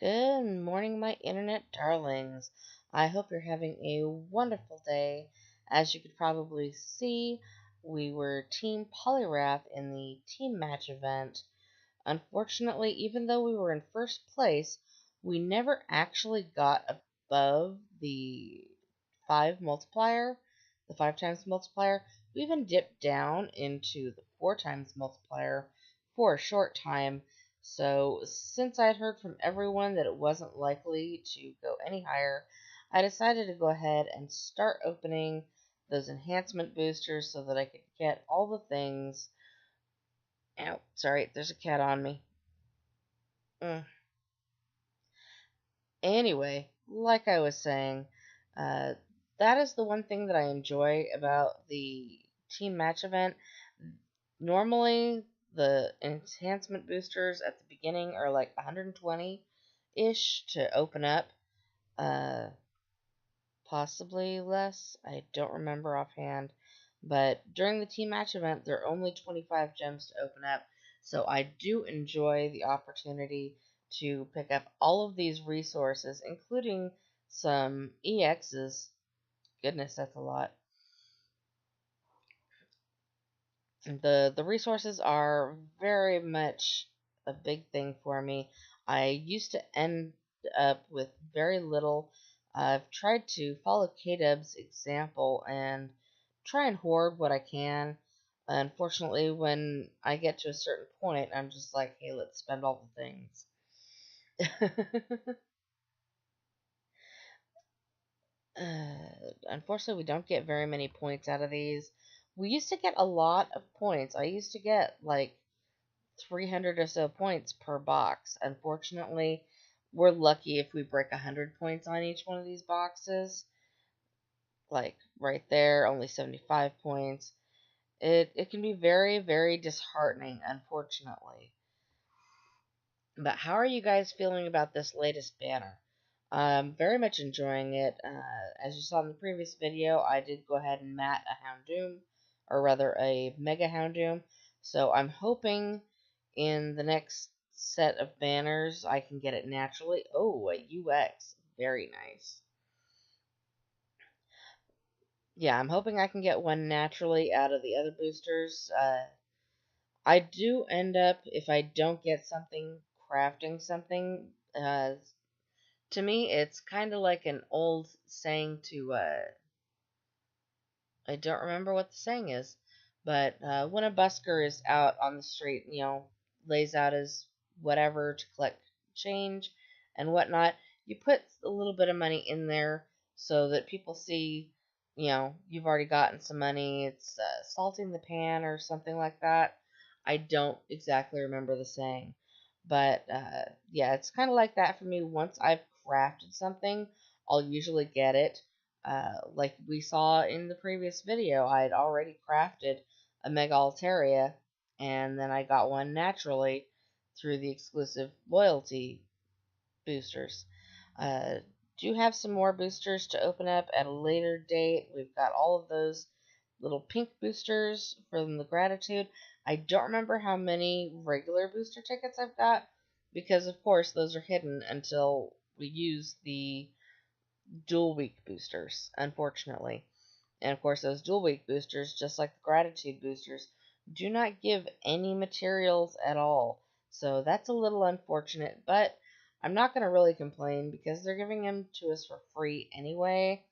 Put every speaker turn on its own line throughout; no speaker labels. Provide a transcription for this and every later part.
Good morning, my internet darlings. I hope you're having a wonderful day. As you could probably see, we were Team Polyrath in the team match event. Unfortunately, even though we were in first place, we never actually got above the 5 multiplier, the 5 times multiplier. We even dipped down into the 4 times multiplier for a short time. So, since I'd heard from everyone that it wasn't likely to go any higher, I decided to go ahead and start opening those enhancement boosters so that I could get all the things. Ow, sorry, there's a cat on me. Mm. Anyway, like I was saying, uh, that is the one thing that I enjoy about the team match event. Normally, the enhancement boosters at the beginning are like 120-ish to open up. Uh, Possibly less. I don't remember offhand. But during the team match event, there are only 25 gems to open up. So I do enjoy the opportunity to pick up all of these resources, including some EXs. Goodness, that's a lot. The resources are very much a big thing for me. I used to end up with very little. I've tried to follow K-Dub's example and try and hoard what I can. Unfortunately, when I get to a certain point, I'm just like, hey, let's spend all the things. Unfortunately, we don't get very many points out of these. We used to get a lot of points. I used to get like 300 or so points per box. Unfortunately, we're lucky if we break 100 points on each one of these boxes. Like right there, only 75 points. It can be very, very disheartening, unfortunately. But how are you guys feeling about this latest banner? I'm very much enjoying it. As you saw in the previous video, I did go ahead and mat a Houndour, or rather a Mega Houndour. So I'm hoping in the next set of banners I can get it naturally. Oh, a UX. Very nice. Yeah, I'm hoping I can get one naturally out of the other boosters. I do end up, if I don't get something, crafting something. To me, it's kind of like an old saying to, I don't remember what the saying is, but when a busker is out on the street, lays out his whatever to collect change and whatnot, you put a little bit of money in there so that people see, you've already gotten some money. It's salting the pan or something like that. I don't exactly remember the saying. But yeah, it's kind of like that for me. Once I've crafted something, I'll usually get it. Like we saw in the previous video, I had already crafted a Mega Altaria, and then I got one naturally through the exclusive loyalty boosters. Uh, do have some more boosters to open up at a later date. We've got all of those little pink boosters from the gratitude. I don't remember how many regular booster tickets I've got because, of course, those are hidden until we use the dual week boosters, unfortunately. And of course, those dual week boosters, just like the gratitude boosters, do not give any materials at all. So that's a little unfortunate, but I'm not going to really complain because they're giving them to us for free anyway.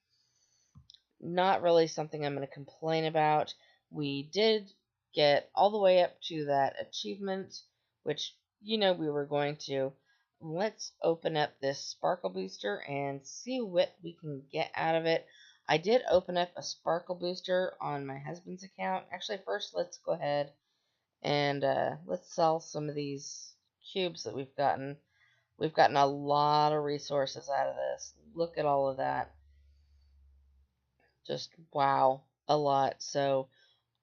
Not really something I'm going to complain about. We did get all the way up to that achievement, which we were going to. Let's open up this sparkle booster and see what we can get out of it. I did open up a sparkle booster on my husband's account. Actually, first let's go ahead and let's sell some of these cubes that we've gotten. We've gotten a lot of resources out of this. Look at all of that. Just wow, a lot. So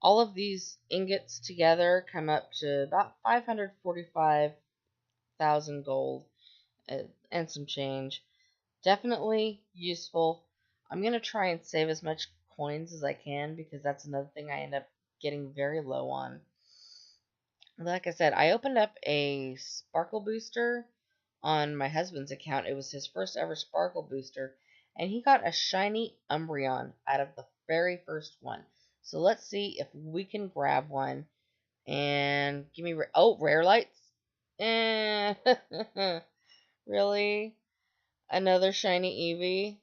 all of these ingots together come up to about 545,000 gold and some change. Definitely useful. I'm going to try and save as much coins as I can because that's another thing I end up getting very low on. Like I said, I opened up a sparkle booster on my husband's account. It was his first ever Sparkle booster, and he got a shiny Umbreon out of the very first one. So let's see if we can grab one. And give me... Oh, rare lights? Eh, really? Another shiny Eevee?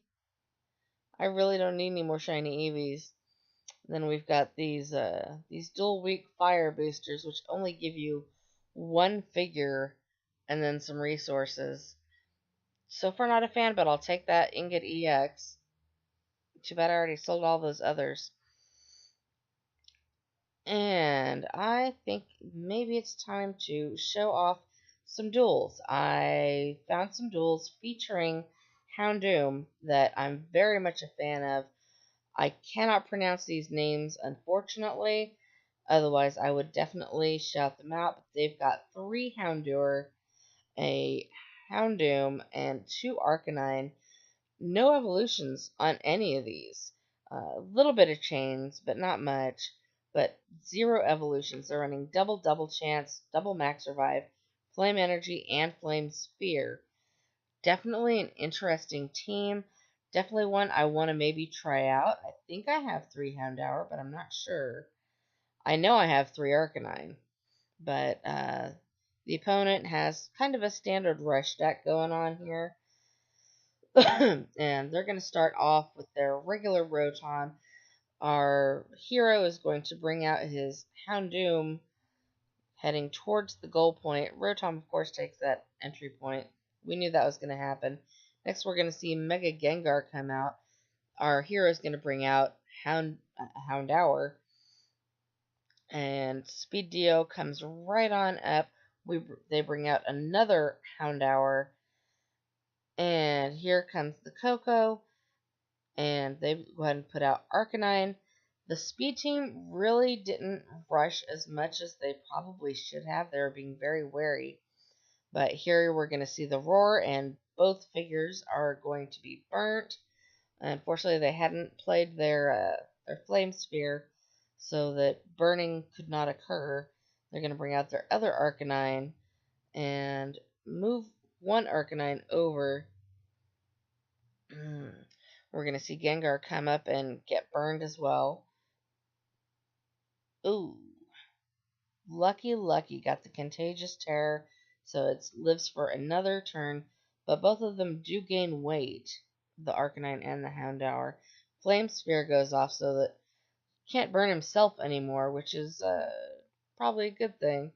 I really don't need any more shiny Eevees. Then we've got these dual weak fire boosters, which only give you one figure and then some resources. So far, not a fan, but I'll take that Ingot EX. Too bad I already sold all those others. And I think maybe it's time to show off some duels. I found some duels featuring Houndour that I'm very much a fan of. I cannot pronounce these names, unfortunately. Otherwise, I would definitely shout them out. But they've got 3 Houndour, a Houndoom, and 2 Arcanine. No evolutions on any of these. A little bit of chains, but not much. But 0 evolutions. They're running double chance, double max revive, flame energy, and flame sphere. Definitely an interesting team. Definitely one I want to maybe try out. I think I have 3 Houndour, but I'm not sure. I know I have 3 Arcanine. But the opponent has kind of a standard rush deck going on here. And they're going to start off with their regular Rotom. Our hero is going to bring out his Houndoom heading towards the goal point. Rotom, of course, takes that entry point. We knew that was going to happen. Next, we're going to see Mega Gengar come out. Our hero is going to bring out Houndour. And Speed Dio comes right on up. They bring out another Houndour. And here comes the Coco. And they go ahead and put out Arcanine. The speed team really didn't rush as much as they probably should have. They were being very wary. But here we're going to see the Roar, and both figures are going to be burnt. Unfortunately, they hadn't played their Flame Sphere, so that burning could not occur. They're going to bring out their other Arcanine and move one Arcanine over. We're going to see Gengar come up and get burned as well. Ooh. Lucky got the Contagious Terror, so it lives for another turn. But both of them do gain weight, the Arcanine and the Houndour. Flame Sphere goes off so that he can't burn himself anymore, which is probably a good thing.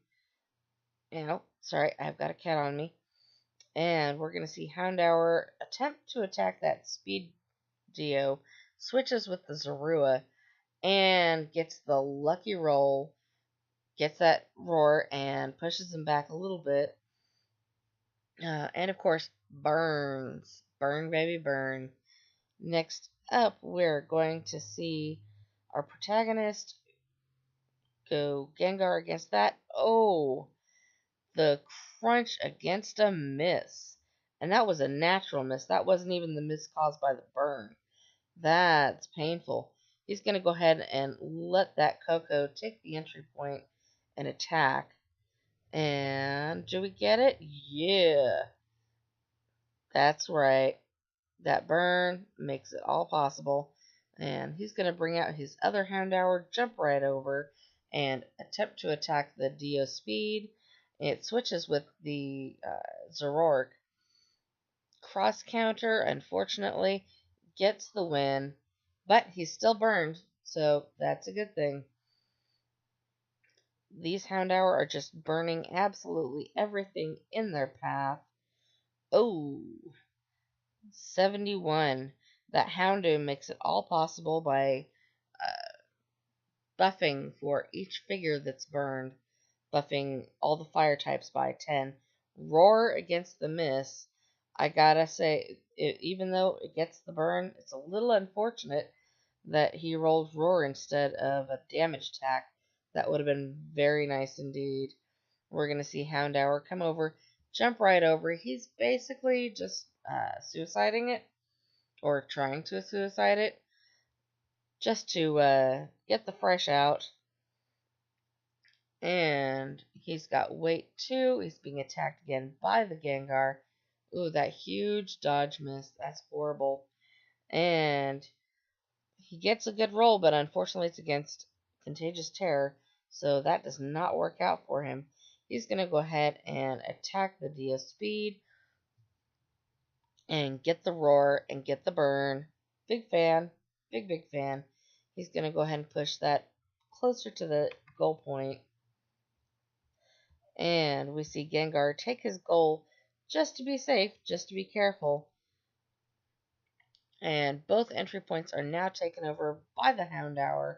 Sorry, I've got a cat on me. And we're going to see Houndour attempt to attack that Speed Dio, switches with the Zorua, and gets the lucky roll, gets that Roar, and pushes him back a little bit. And of course, burns. Burn, baby, burn. Next up, we're going to see our protagonist go Gengar against that. Oh, the crunch against a miss. And that was a natural miss. That wasn't even the miss caused by the burn. That's painful. He's going to go ahead and let that Coco take the entry point and attack. And do we get it? Yeah. That's right. That burn makes it all possible. And he's going to bring out his other Houndour, jump right over, and attempt to attack the Dio Speed. It switches with the Zoroark. Cross counter, unfortunately, gets the win, but he's still burned, so that's a good thing. These Houndour are just burning absolutely everything in their path. Oh, 71. That Houndour makes it all possible by buffing for each figure that's burned, buffing all the fire types by 10. Roar against the miss. I gotta say, even though it gets the burn, it's a little unfortunate that he rolled Roar instead of a damage attack. That would have been very nice indeed. We're going to see Houndour come over, jump right over. He's basically just suiciding it, or trying to suicide it, just to get the fresh out. And he's got weight 2. He's being attacked again by the Gengar. Ooh, that huge dodge miss. That's horrible. And he gets a good roll, but unfortunately it's against Contagious Terror, so that does not work out for him. He's going to go ahead and attack the Dio Speed and get the roar and get the burn. Big fan. Big fan. He's going to go ahead and push that closer to the goal point. And we see Gengar take his goal just to be safe, just to be careful. And both entry points are now taken over by the Houndour.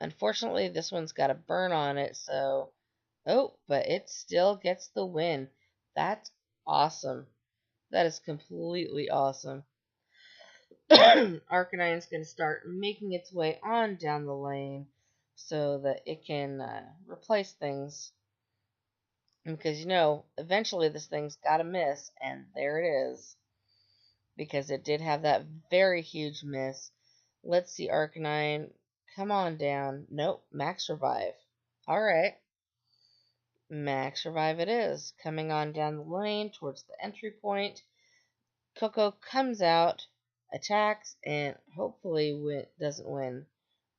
Unfortunately, this one's got a burn on it, so... Oh, but it still gets the win. That's awesome. That is completely awesome. Arcanine's going to start making its way on down the lane so that it can replace things. Because, eventually this thing's got to miss, and there it is. Because it did have that very huge miss. Let's see, Arcanine. Come on down. Nope, Max Revive. Alright. Max Revive it is. Coming on down the lane towards the entry point. Coco comes out, attacks, and hopefully doesn't win.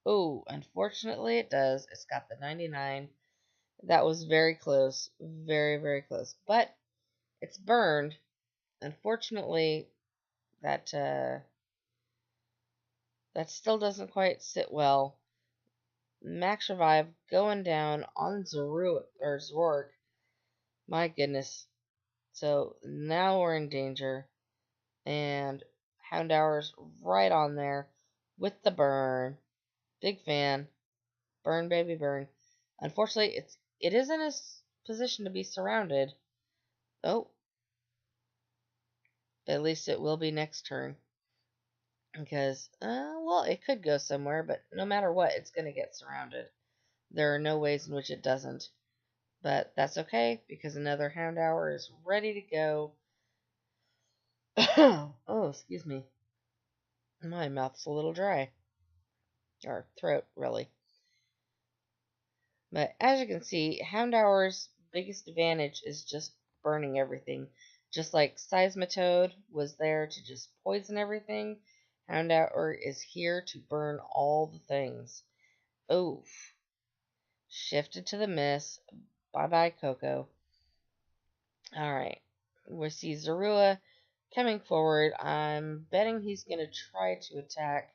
Oh, unfortunately it does. It's got the 99. That was very close. Very, very close. But it's burned. Unfortunately, that still doesn't quite sit well. Max Revive going down on Zork. My goodness. So now we're in danger. And Houndour's right on there with the burn. Big fan. Burn, baby, burn. Unfortunately, it is in a position to be surrounded. Oh. At least it will be next turn. Because, well, it could go somewhere, but no matter what, it's going to get surrounded. There are no ways in which it doesn't. But that's okay, because another Houndour is ready to go. Oh, excuse me. My mouth's a little dry. Or throat, really. But as you can see, Houndour's biggest advantage is just burning everything. Just like Seismitoad was there to just poison everything, Houndour is here to burn all the things. Oof. Shifted to the miss. Bye-bye, Coco. Alright. We see Zorua coming forward. I'm betting he's going to try to attack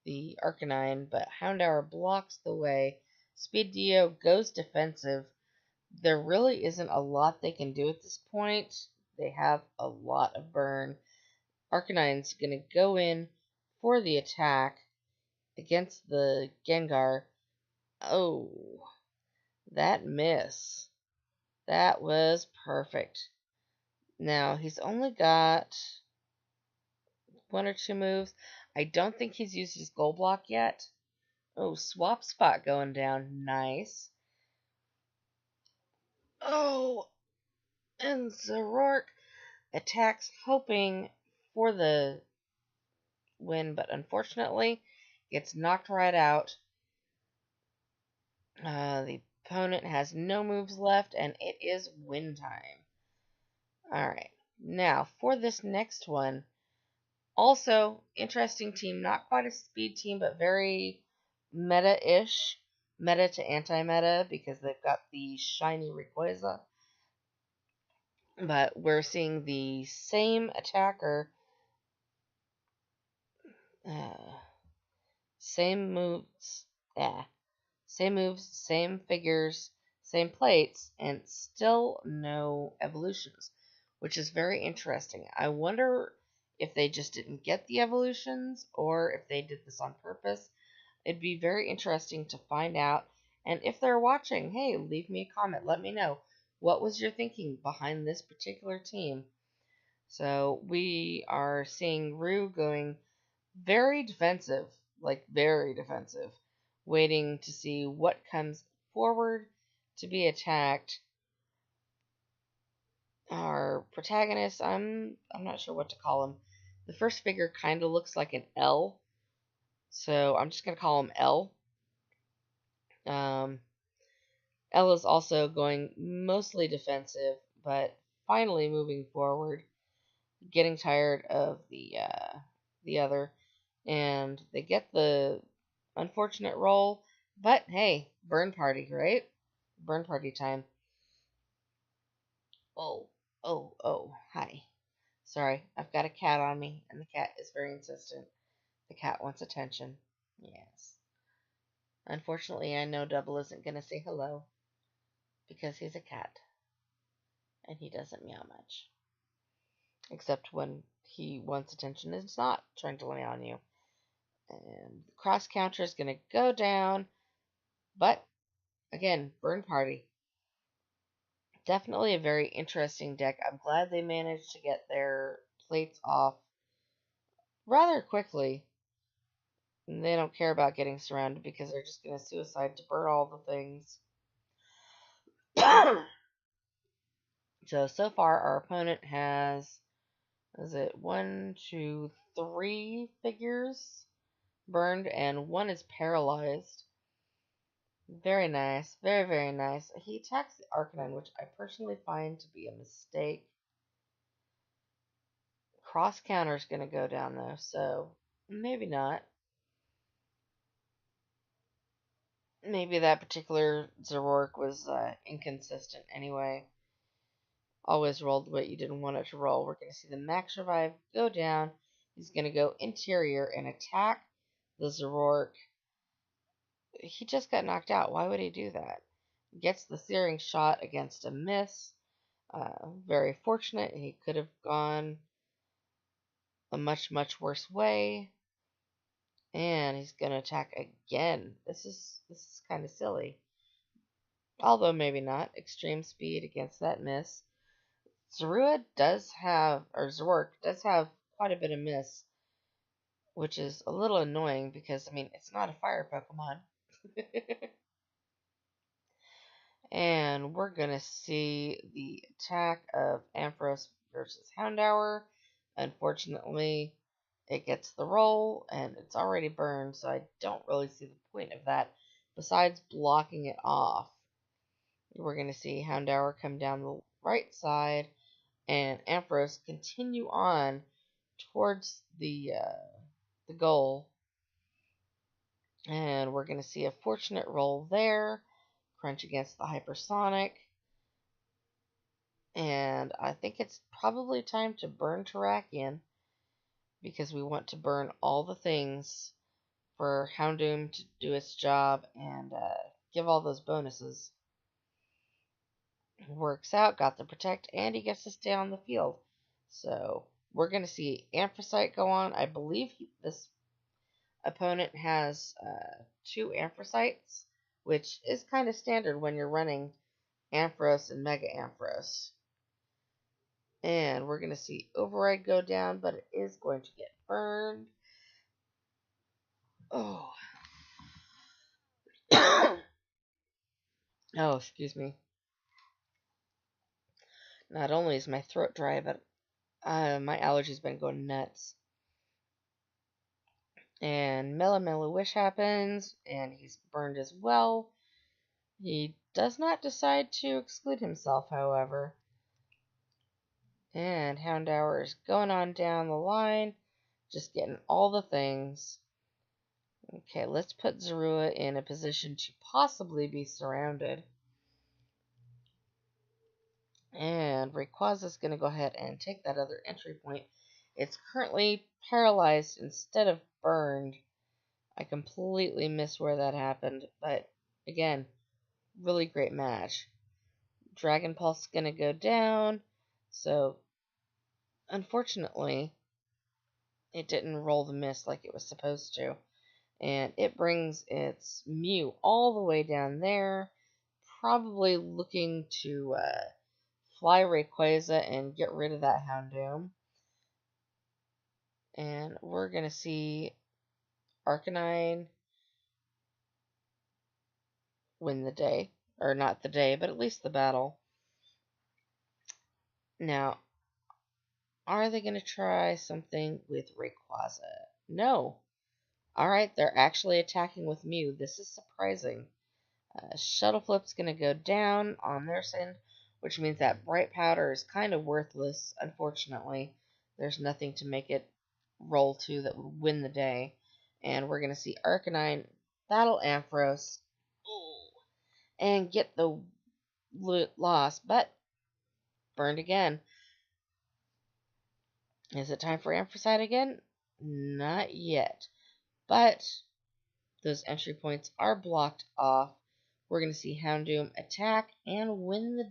the Arcanine, but Houndour blocks the way. Speed Dio goes defensive. There really isn't a lot they can do at this point. They have a lot of burn. Arcanine's going to go in for the attack against the Gengar. Oh, that miss. That was perfect. Now, he's only got one or two moves. I don't think he's used his goal block yet. Oh, swap spot going down. Nice. Oh, and Zork attacks hoping for the win, but unfortunately gets knocked right out. The opponent has no moves left, and it is win time. Alright, now for this next one, also interesting team, not quite a speed team, but very meta-ish. Meta to anti-meta, because they've got the shiny Rayquaza. But we're seeing the same attacker, same moves, same figures, same plates, and still no evolutions, which is very interesting. I wonder if they just didn't get the evolutions, or if they did this on purpose. It'd be very interesting to find out. And if they're watching, hey, leave me a comment. Let me know. What was your thinking behind this particular team? So we are seeing Rue going very defensive, like very defensive, waiting to see what comes forward to be attacked. Our protagonist, I'm not sure what to call him. The first figure kind of looks like an L, so I'm just going to call him L. L is also going mostly defensive, but finally moving forward, getting tired of the other, and they get the unfortunate roll. But hey, burn party, right? Burn party time. Oh, oh, hi. Sorry, I've got a cat on me, and the cat is very insistent. The cat wants attention. Yes. Unfortunately, I know Double isn't going to say hello because he's a cat and he doesn't meow much. Except when he wants attention and is not trying to lay on you. And the cross counter is going to go down, but again, burn party. Definitely a very interesting deck. I'm glad they managed to get their plates off rather quickly. And they don't care about getting surrounded because they're just going to suicide to burn all the things. So far, our opponent has, is it 1, 2, 3 figures burned, and 1 is paralyzed. Very nice. Very, very nice. He attacks the Arcanine, which I personally find to be a mistake. Cross counter is going to go down, though, so maybe not. Maybe that particular Zoroark was inconsistent anyway. Always rolled what you didn't want it to roll. We're going to see the Max Revive go down. He's going to go interior and attack the Zoroark. He just got knocked out. Why would he do that? Gets the Searing Shot against a miss. Very fortunate. He could have gone a much, much worse way. And he's going to attack again. This is kind of silly. Although maybe not. Extreme speed against that miss. Zoroark does have quite a bit of miss, which is a little annoying because, I mean, it's not a fire Pokemon. And we're going to see the attack of Ampharos versus Houndour. Unfortunately, it gets the roll, and it's already burned, so I don't really see the point of that, besides blocking it off. We're going to see Houndour come down the right side, and Ampharos continue on towards the goal. And we're going to see a fortunate roll there. Crunch against the Hypersonic. And I think it's probably time to burn Terrakion, because we want to burn all the things for Houndour to do its job and give all those bonuses. Works out, got the Protect, and he gets to stay on the field. So we're going to see Anthracite go on. I believe this opponent has 2 Anthracites, which is kind of standard when you're running Ampharos and Mega Ampharos. And we're going to see Override go down, but it is going to get burned. Oh. Oh, excuse me. Not only is my throat dry, but my allergies been going nuts. And Mellow Wish happens, and he's burned as well. He does not decide to exclude himself, however. And Houndour is going on down the line, just getting all the things. Okay, let's put Zorua in a position to possibly be surrounded. And Rayquaza is going to go ahead and take that other entry point. It's currently paralyzed instead of burned. I completely missed where that happened, but again, really great match. Dragon Pulse is going to go down, so unfortunately, it didn't roll the miss like it was supposed to. And it brings its Mew all the way down there, probably looking to fly Rayquaza and get rid of that Houndour. And we're going to see Arcanine win the day. Or not the day, but at least the battle. Now, are they going to try something with Rayquaza? No. Alright, they're actually attacking with Mew. This is surprising. Shuttle Flip's going to go down on their side, which means that bright powder is kind of worthless, unfortunately. There's nothing to make it roll to that would win the day. And we're going to see Arcanine battle Ampharos and get the loss, but burned again. Is it time for Anthracite again? Not yet. But those entry points are blocked off. We're going to see Houndour attack and win the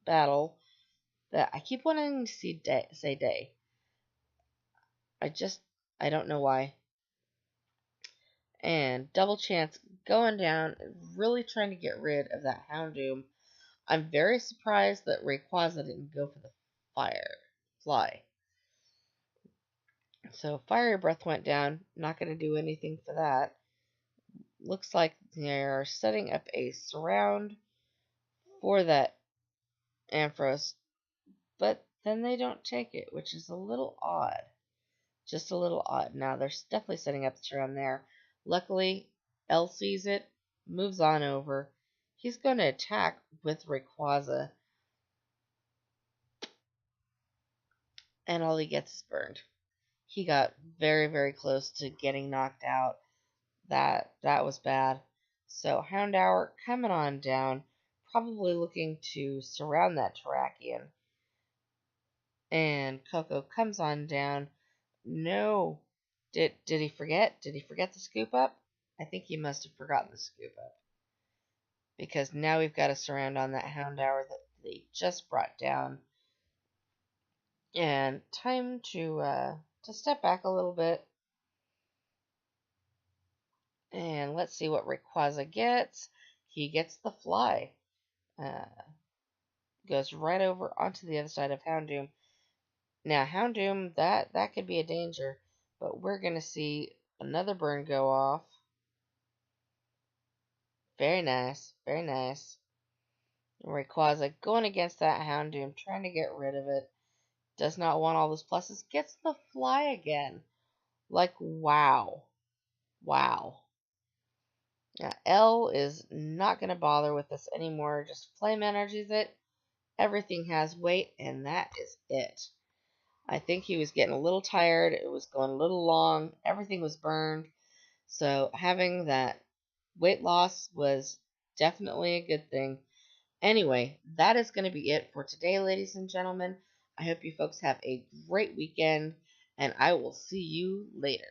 battle. That I keep wanting to see say day. I don't know why. And double chance going down, really trying to get rid of that Houndour. I'm very surprised that Rayquaza didn't go for the fly. So Fiery Breath went down. Not going to do anything for that. Looks like they are setting up a surround for that Ampharos, but then they don't take it, which is a little odd. Just a little odd. Now, they're definitely setting up the surround there. Luckily, L sees it, moves on over. He's going to attack with Rayquaza, and all he gets is burned. He got very, very close to getting knocked out. That was bad. So Houndour coming on down, probably looking to surround that Terrakion. And Coco comes on down. No. Did he forget? Did he forget the scoop up? I think he must have forgotten the scoop up. Because now we've got a surround on that Houndour that they just brought down. And time to step back a little bit. And let's see what Rayquaza gets. He gets the fly. Goes right over onto the other side of Houndour. Now, Houndour, that could be a danger. But we're going to see another burn go off. Very nice. Very nice. Rayquaza going against that Houndour, trying to get rid of it. Does not want all those pluses. Gets the fly again. Like, wow. Wow. Now, L is not going to bother with this anymore. Just flame energies it. Everything has weight, and that is it. I think he was getting a little tired. It was going a little long. Everything was burned. So having that weight loss was definitely a good thing. Anyway, that is going to be it for today, ladies and gentlemen. I hope you folks have a great weekend, and I will see you later.